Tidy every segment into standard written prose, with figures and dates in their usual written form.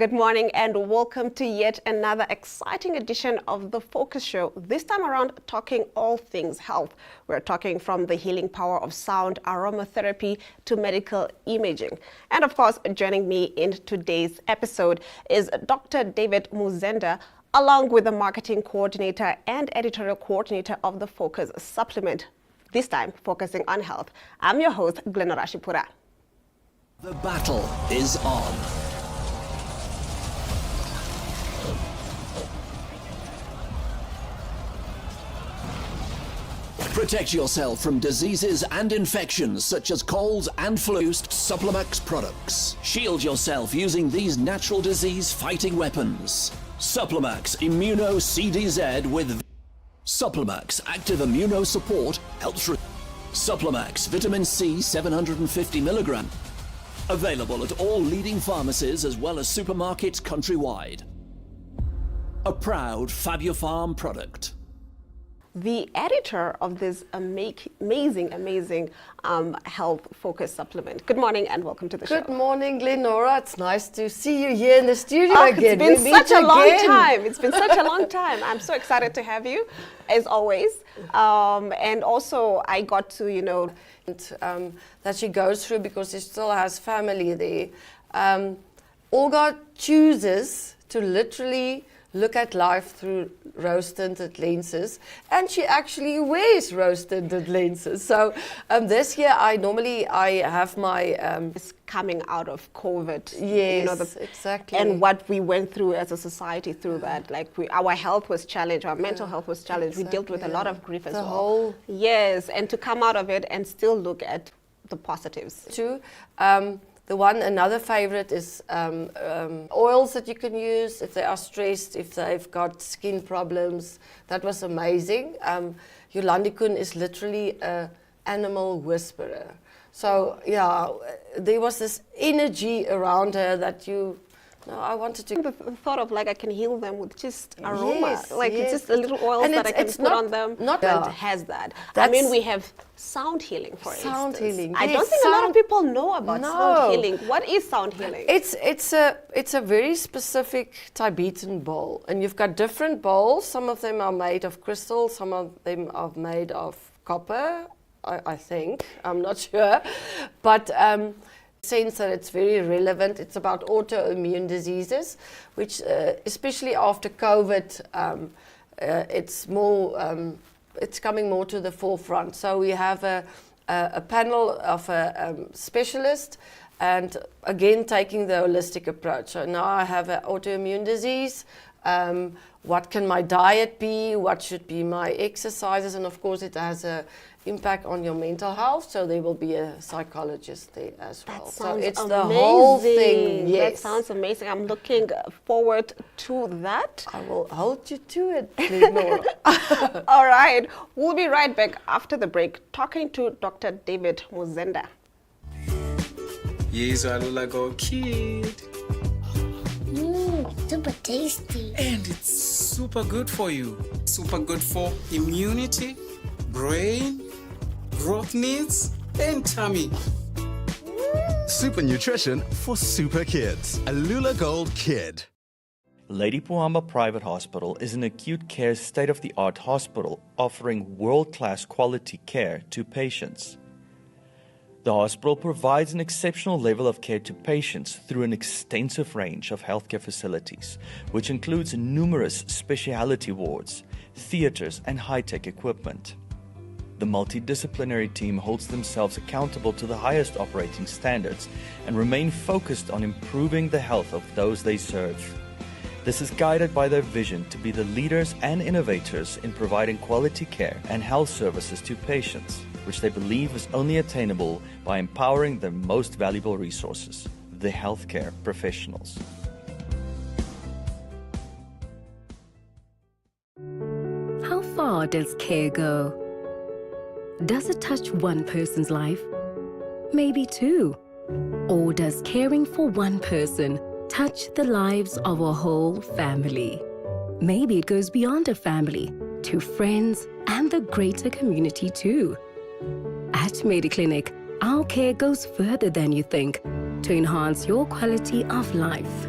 Good morning and welcome to yet another exciting edition of The Focus Show. This time around, talking all things health. We're talking from the healing power of sound aromatherapy to medical imaging. And of course, joining me in today's episode is Dr. David Muzenda, along with the marketing coordinator and editorial coordinator of The Focus supplement, this time focusing on health. I'm your host, Glenn Rashipura. The battle is on. Protect yourself from diseases and infections such as colds and flu. Supplemax products. Shield yourself using these natural disease-fighting weapons. Supplemax Immuno CDZ with Supplemax Active Immuno Support helps. Supplemax Vitamin C 750 milligram. Available at all leading pharmacies as well as supermarkets countrywide. A proud Fabiofarm product. The editor of this amazing health-focused supplement. Good morning and welcome to the show. Good morning, Glenora. It's nice to see you here in the studio again. It's been such a long time. It's been such a long time. I'm so excited to have you, as always. And also, I got to, that she goes through because she still has family there. Olga chooses to literally look at life through rose-tinted lenses, and she actually wears rose-tinted lenses. So this year, I have my coming out of COVID. Yes, exactly. And what we went through as a society through that, our health was challenged, our mental health was challenged. Exactly. We dealt with a lot of grief as well. Whole yes, and to come out of it and still look at the positives. Too. Another favorite is oils that you can use if they are stressed, if they've got skin problems. That was amazing. Yolandi Kuhn is literally an animal whisperer. So, yeah, there was this energy around her that I wanted to. The thought of I can heal them with just aroma, yes, it's just a little oils and that I can put on them. Has that. We have sound healing, for instance. Sound healing. I don't think a lot of people know about sound healing. What is sound healing? It's a very specific Tibetan bowl, and you've got different bowls. Some of them are made of crystal, some of them are made of copper. I think, I'm not sure, but sense that it's very relevant. It's about autoimmune diseases, which especially after COVID, it's coming more to the forefront. So we have a panel of a specialist, and again taking the holistic approach. So now I have an autoimmune disease. What can my diet be? What should be my exercises? And of course, it has a impact on your mental health, so there will be a psychologist there as well. So it's amazing. The whole thing. Yes. That sounds amazing. I'm looking forward to that. I will hold you to it, Lenora. All right. We'll be right back after the break talking to Dr. David Muzenda. Yes, Alula Gold Kid. Super tasty. And it's super good for you. Super good for immunity, brain, growth needs, and tummy. Super nutrition for super kids. Alula Gold Kid. Lady Puamba Private Hospital is an acute care state-of-the-art hospital offering world-class quality care to patients. The hospital provides an exceptional level of care to patients through an extensive range of healthcare facilities, which includes numerous specialty wards, theaters, and high-tech equipment. The multidisciplinary team holds themselves accountable to the highest operating standards and remain focused on improving the health of those they serve. This is guided by their vision to be the leaders and innovators in providing quality care and health services to patients, which they believe is only attainable by empowering their most valuable resources, the healthcare professionals. How far does care go? Does it touch one person's life? Maybe two. Or does caring for one person touch the lives of a whole family? Maybe it goes beyond a family to friends and the greater community too. At Mediclinic, our care goes further than you think to enhance your quality of life.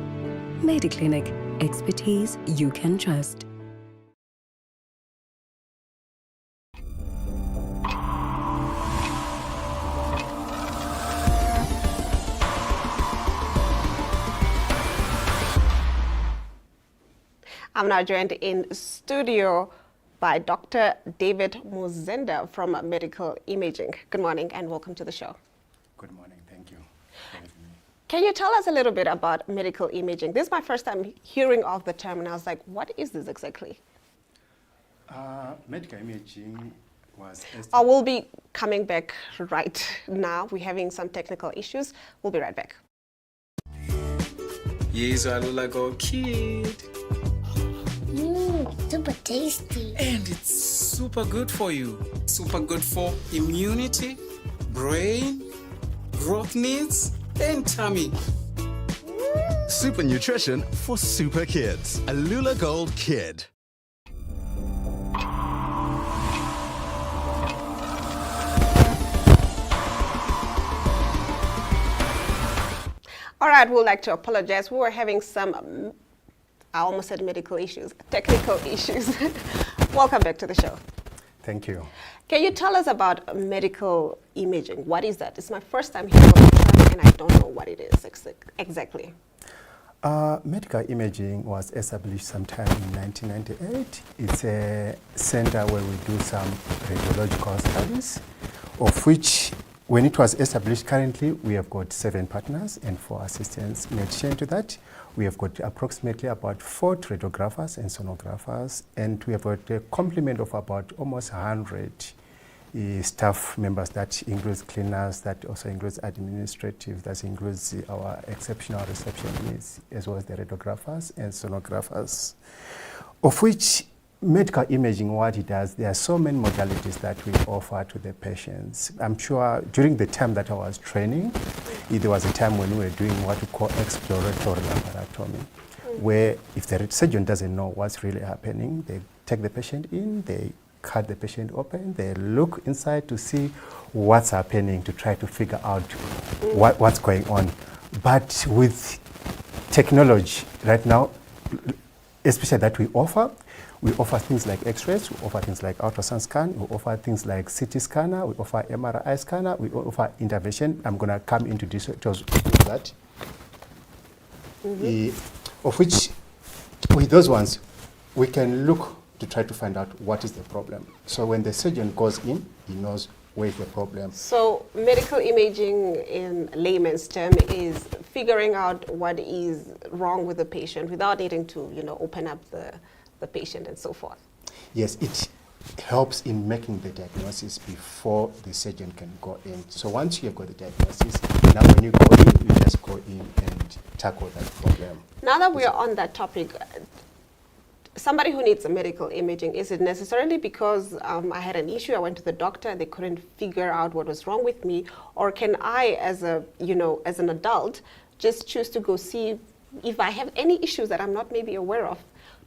Mediclinic, expertise you can trust. I'm now joined in studio by Dr. David Muzenda from Medical Imaging. Good morning and welcome to the show. Good morning, thank you for having me. Can you tell us a little bit about medical imaging? This is my first time hearing of the term and I was like, what is this exactly? Medical imaging was I will be coming back right now. We're having some technical issues. We'll be right back. Yes, Alula Gold Kid. Super tasty. And it's super good for you. Super good for immunity, brain, growth needs, and tummy. Super nutrition for super kids. Alula Gold Kid. All right, we'd like to apologize. We were having some, I almost said medical issues, technical issues. Welcome back to the show. Thank you. Can you tell us about medical imaging? What is that? It's my first time hearing of the term and I don't know what it is exactly. Medical imaging was established sometime in 1998. It's a center where we do some radiological studies, of which, when it was established, currently we have got 7 partners and 4 assistants. In addition to that, we have got approximately about 4 radiographers and sonographers, and we have got a complement of about almost 100 staff members. That includes cleaners, that also includes administrative, that includes our exceptional receptionists, as well as the radiographers and sonographers, of which medical imaging, what it does, there are so many modalities that we offer to the patients. I'm sure during the time that I was training, there was a time when we were doing what we call exploratory laparotomy, where if the surgeon doesn't know what's really happening, they take the patient in, they cut the patient open, they look inside to see what's happening, to try to figure out what's going on. But with technology right now, especially that we offer things like x-rays, we offer things like ultrasound scan, we offer things like CT scanner, we offer MRI scanner, we offer intervention. I'm going to come into details of that. Of which, with those ones, we can look to try to find out what is the problem. So when the surgeon goes in, he knows where is the problem. So medical imaging in layman's term is figuring out what is wrong with the patient without needing to, open up the patient and so forth. Yes, it helps in making the diagnosis before the surgeon can go in. So once you have got the diagnosis, now when you go in, you just go in and tackle that problem. Now that we're on that topic, somebody who needs a medical imaging, is it necessarily because I had an issue, I went to the doctor and they couldn't figure out what was wrong with me, or can I, as an adult, just choose to go see if I have any issues that I'm not maybe aware of?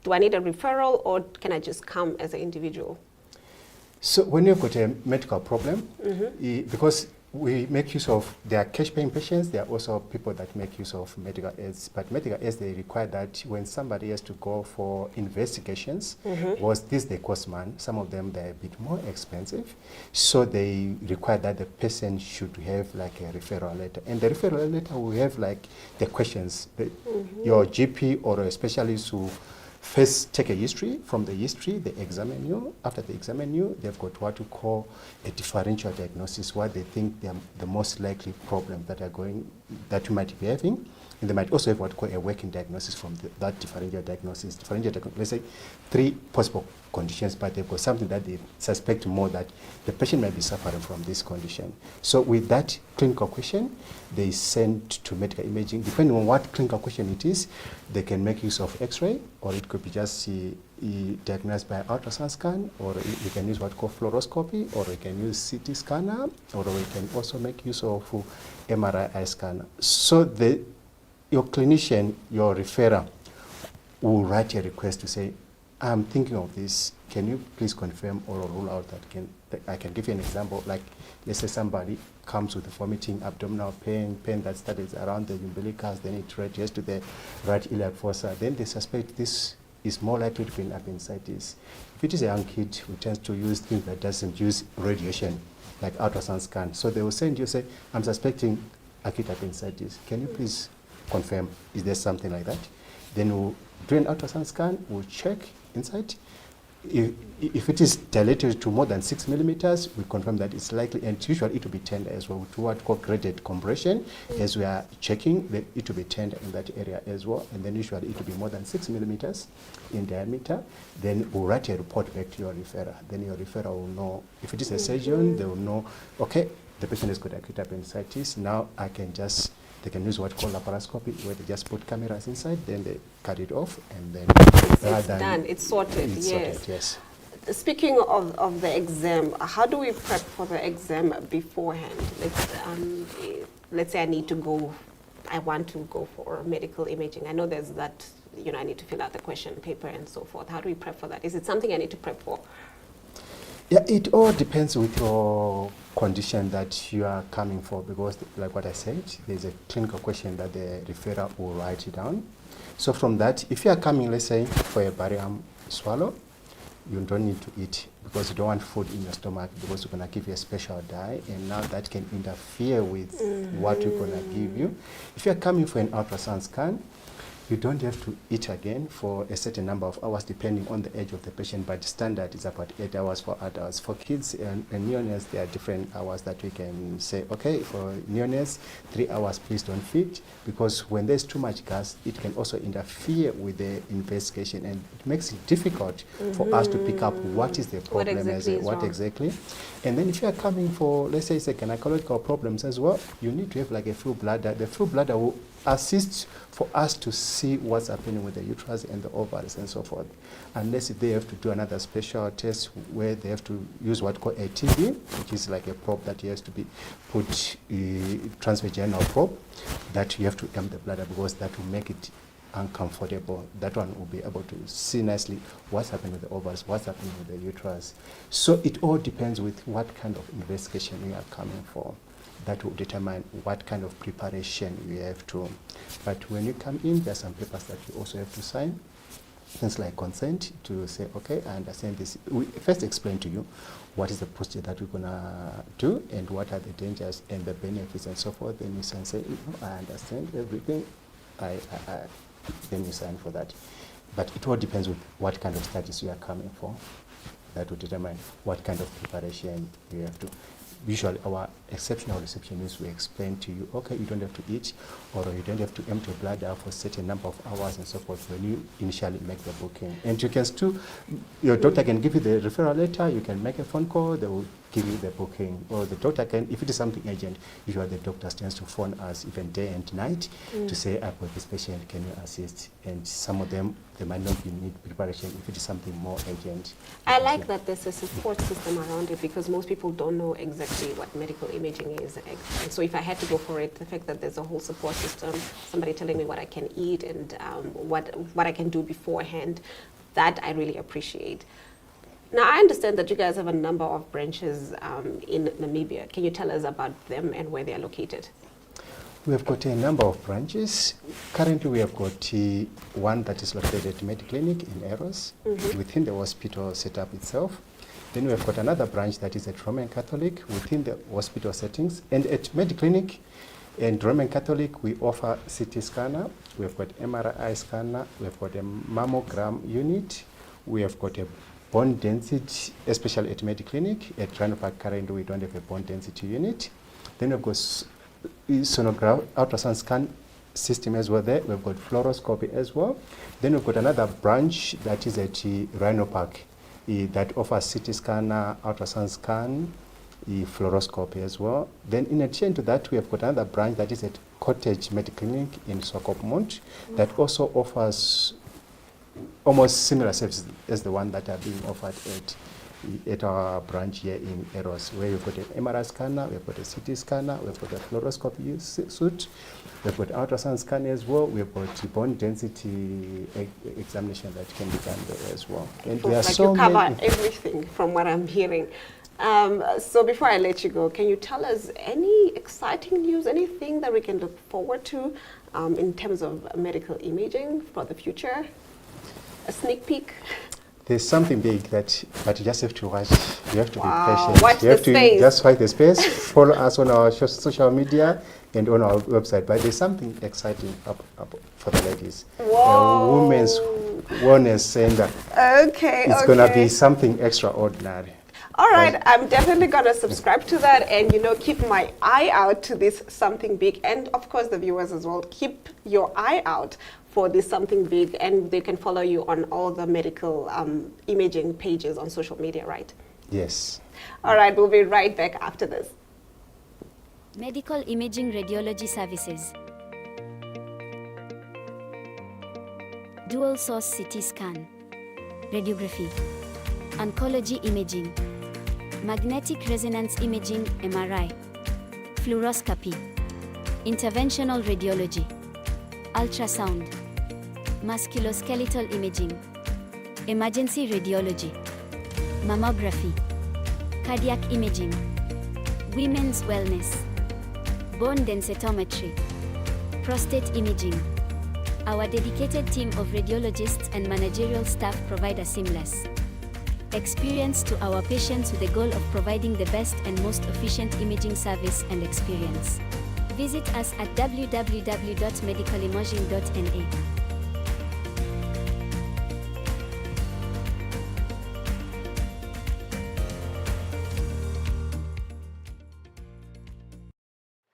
Do I need a referral or can I just come as an individual? So when you've got a medical problem, because we make use of, there are cash paying patients, there are also people that make use of medical aids, but medical aids, they require that when somebody has to go for investigations, was this the cost man, some of them they're a bit more expensive, so they require that the patient should have like a referral letter, and the referral letter will have like the questions, your GP or a specialist who first take a history. From the history, they examine you. After they examine you, they've got what we call a differential diagnosis, what they think the most likely problem that you might be having. And they might also have what we call a working diagnosis from that differential diagnosis. Let's say 3 possible conditions, but they've got something that they suspect more that the patient might be suffering from this condition. So with that clinical question, they send to medical imaging. Depending on what clinical question it is, they can make use of x-ray, or it could be just diagnosed by ultrasound scan, or we can use what we call fluoroscopy, or we can use CT scanner, or we can also make use of MRI scanner. So your clinician, your referrer, will write a request to say, I'm thinking of this. Can you please confirm or rule out that I can give you an example? Like, let's say somebody comes with vomiting, abdominal pain that starts around the umbilicus, then it radiates to the right iliac fossa. Then they suspect this is more likely to be an appendicitis. If it is a young kid who tends to use things that doesn't use radiation, like ultrasound scan, so they will send you, say, I'm suspecting acute appendicitis. Can you please confirm, is there something like that? Then we'll do an ultrasound scan, we'll check inside. If it is dilated to more than 6 millimeters, we confirm that it's likely, and usually it will be tender as well. We do what called graded compression as we are checking, that it will be tender in that area as well, and then usually it will be more than 6 millimeters in diameter. Then we'll write a report back to your referrer. Then your referrer will know, if it is a surgeon, they will know, okay, the patient has got acute appendicitis. Now they can use what called laparoscopy, where they just put cameras inside, then they cut it off, and then it's done, it's sorted, it's yes. sorted, yes. Speaking of the exam, how do we prep for the exam beforehand? Let's say I want to go for medical imaging. I know there's that, I need to fill out the question paper and so forth. How do we prep for that? Is it something I need to prep for? Yeah, it all depends with your condition that you are coming for, because like what I said, there's a clinical question that the referrer will write it down. So from that, if you are coming, let's say, for a barium swallow, you don't need to eat, because you don't want food in your stomach, because we're going to give you a special dye, and now that can interfere with what we're going to give you. If you're coming for an ultrasound scan, you don't have to eat again for a certain number of hours depending on the age of the patient, but standard is about 8 hours for adults. For kids and neonates, there are different hours that we can say, okay, for neonates, 3 hours, please don't feed, because when there's too much gas, it can also interfere with the investigation, and it makes it difficult for us to pick up what is the problem, what exactly. And then if you are coming for, let's say, gynecological problems as well, you need to have like a full bladder. The full bladder will assist for us to see what's happening with the uterus and the ovaries and so forth. Unless they have to do another special test where they have to use what called a TB, which is like a probe that has to be put, transvaginal probe, that you have to empty the bladder, because that will make it uncomfortable. That one will be able to see nicely what's happening with the ovaries, what's happening with the uterus. So it all depends with what kind of investigation you are coming for. That will determine what kind of preparation you have to. But when you come in, there are some papers that you also have to sign, things like consent, to say, okay, I understand this. We first explain to you what is the procedure that we're going to do, and what are the dangers and the benefits and so forth. Then you say, I understand everything. Then you sign for that. But it all depends with what kind of studies you are coming for. That will determine what kind of preparation you have to. Usually our exceptional receptionists will explain to you, okay, you don't have to eat, or you don't have to empty your bladder for a certain number of hours and so forth when you initially make the booking. And you can still, your doctor can give you the referral letter, you can make a phone call, they will give you the booking. Or the doctor can, if it is something urgent, usually the doctor tends to phone us even day and night to say, I've got this patient, can you assist? And some of them, they might not need preparation if it is something more urgent. I like that there's a support system around it, because most people don't know exactly what medical imaging is. And so if I had to go for it, the fact that there's a whole support system, somebody telling me what I can eat and what I can do beforehand, that I really appreciate. Now, I understand that you guys have a number of branches in Namibia. Can you tell us about them and where they are located? We have got a number of branches. Currently, we have got one that is located at Mediclinic in Eros, within the hospital setup itself. Then we have got another branch that is at Roman Catholic within the hospital settings. And at Mediclinic and Roman Catholic, we offer CT scanner. We have got MRI scanner. We have got a mammogram unit. We have got a bone density, especially at Mediclinic. At Rhino Park currently, we don't have a bone density unit. Then we've got sonograph, ultrasound scan system as well there. We've got fluoroscopy as well. Then we've got another branch that is at Rhino Park that offers CT scanner, ultrasound scan, fluoroscopy as well. Then in addition to that, we have got another branch that is at Cottage Mediclinic in Swakopmund that also offers almost similar services as the one that are being offered at at our branch here in Eros, where we've got an MRI scanner, we've got a CT scanner, we've got a fluoroscopy suit, we've got ultrasound scanner as well, we've got bone density examination that can be done there as well. And there are Like so you cover many. everything from what I'm hearing. So before I let you go, can you tell us any exciting news, anything that we can look forward to in terms of medical imaging for the future? A sneak peek? There's something big but you just have to watch. You have to be Wow. patient. Watch You have the to space. just watch the space. Follow us on our social media and on our website. But there's something exciting up for the ladies. Whoa. A women's wellness center. Okay, It's gonna be something extraordinary. All right, I'm definitely going to subscribe to that and, keep my eye out to this something big. And, of course, the viewers as well, keep your eye out for this something big. And they can follow you on all the medical imaging pages on social media, right? Yes. All right, we'll be right back after this. Medical Imaging Radiology Services. Dual source CT scan. Radiography. Oncology imaging. Magnetic resonance imaging MRI. Fluoroscopy. Interventional radiology. Ultrasound. Musculoskeletal imaging. Emergency radiology. Mammography. Cardiac imaging. Women's wellness. Bone densitometry. Prostate imaging. Our dedicated team of radiologists and managerial staff provide a seamless experience to our patients with the goal of providing the best and most efficient imaging service and experience. Visit us at www.medicalimaging.na.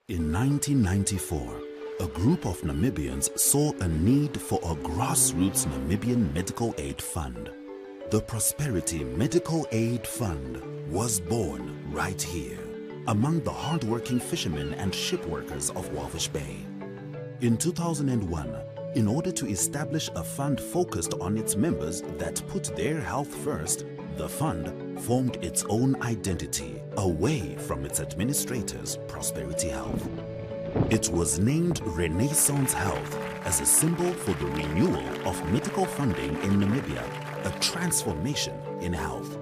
In 1994, a group of Namibians saw a need for a grassroots Namibian medical aid fund. The Prosperity Medical Aid Fund was born right here, among the hard-working fishermen and ship workers of Walvish Bay. In 2001, in order to establish a fund focused on its members that put their health first, the fund formed its own identity away from its administrators, Prosperity Health. It was named Renaissance Health as a symbol for the renewal of medical funding in Namibia, a transformation in health.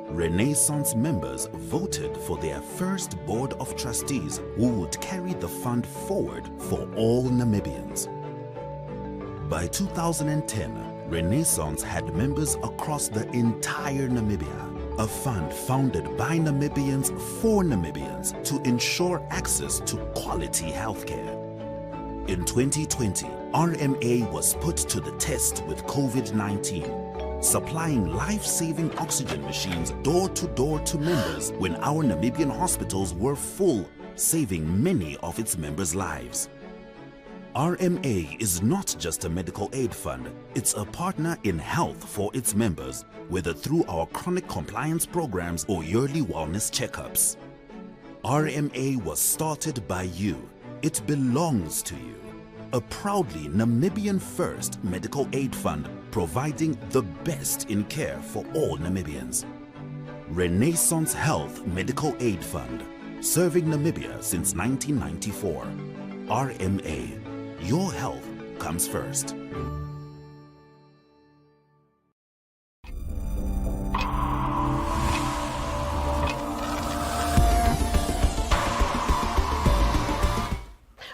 Renaissance members voted for their first board of trustees who would carry the fund forward for all Namibians. By 2010, Renaissance had members across the entire Namibia, a fund founded by Namibians for Namibians to ensure access to quality healthcare. In 2020, RMA was put to the test with COVID-19, supplying life-saving oxygen machines door-to-door to members when our Namibian hospitals were full, saving many of its members' lives. RMA is not just a medical aid fund, it's a partner in health for its members, whether through our chronic compliance programs or yearly wellness checkups. RMA was started by you. It belongs to you. A proudly Namibian first medical aid fund providing the best in care for all Namibians. Renaissance Health Medical Aid Fund, serving Namibia since 1994. RMA, your health comes first.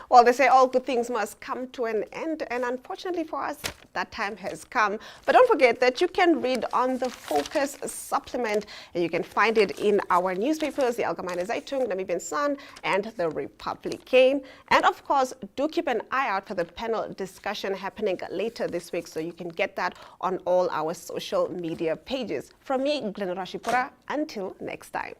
Well, they say all good things must come to an end, and unfortunately for us, that time has come. But don't forget that you can read on the Focus supplement, and you can find it in our newspapers, the Allgemeine Zeitung, Namibian Sun, and the Republican. And of course, do keep an eye out for the panel discussion happening later this week, so you can get that on all our social media pages. From me, Glenn Rashipura, until next time.